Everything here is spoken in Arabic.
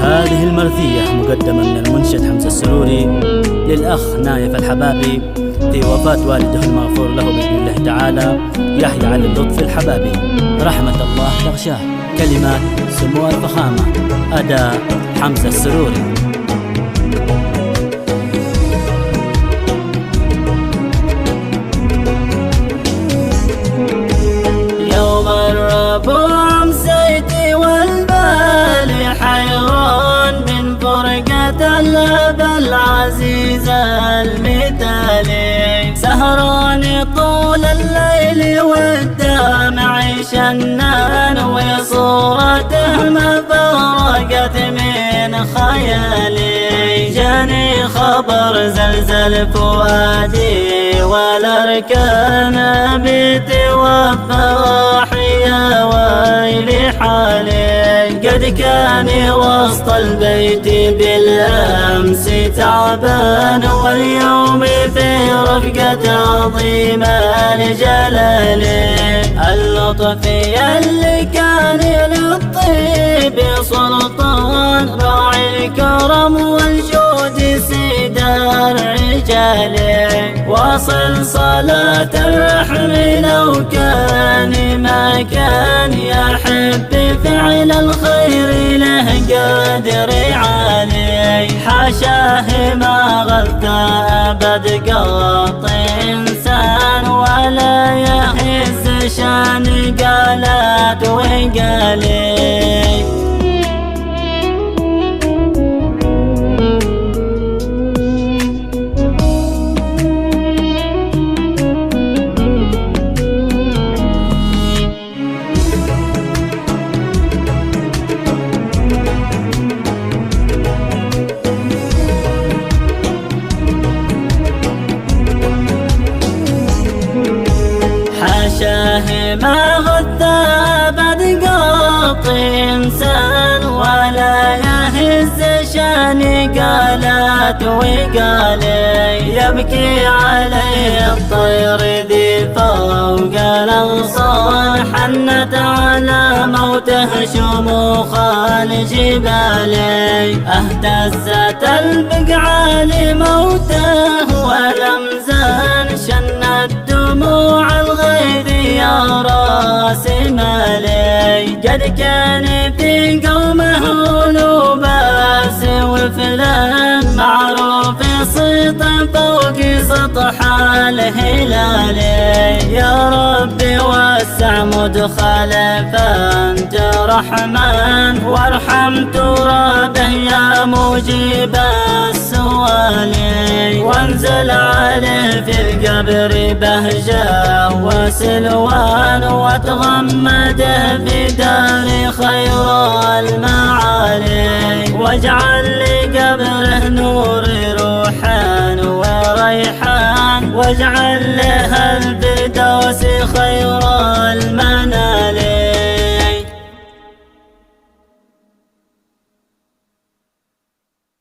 هذه المرثية مقدمة من المنشد حمزة السروري للأخ نايف الحبابي في وفاة والده المغفور له بإذن الله تعالى يحيى علي اللطفي الحبابي رحمة الله تغشاه. كلمات سمو الفخامة، أداء حمزة السروري. يوم الربوع أمسيتي والبال حيران من فرقة الأب العزيز المثالي، سهران طول الليل والدمع شنان وصورته ما فرقت من خيالي. جاني خبر زلزل فؤادي والأركان بتوفى، يا ويلي حالي قد كان وسط البيت بالأمس تعبان، واليوم في رفقة عظيم الجلال. اللطفي اللي كان للطيب سلطان، راعي الكرم والجود سيد الرجال، واصل صلاة الرحم لو كان ما كان، يحب فعل الخير له قدر عالي. حاشاه ما غلط أبد قط إنسان، ولا يهز شان قالت وقالي. حاشاه ما غد أبد قط إنسان، ولا يهز شان قالت وقالي. يبكي عليه الطير ذي فوق الأغصان، حنت على موته شموخ الجبال. اهتزت البقعة لموته والأمزان، شنت دموع الغيظ يا راس مالي. قد كان في قومه لباس وفلان، معروف صيت فوق سطح الهلال. يا ربي وسع مدخله فانت رحمن، وارحم ترابه يا مجيب السؤال. وانزل عليه في القبر بهجة وسلوان، وتغمده في دار خير المعالي. واجعل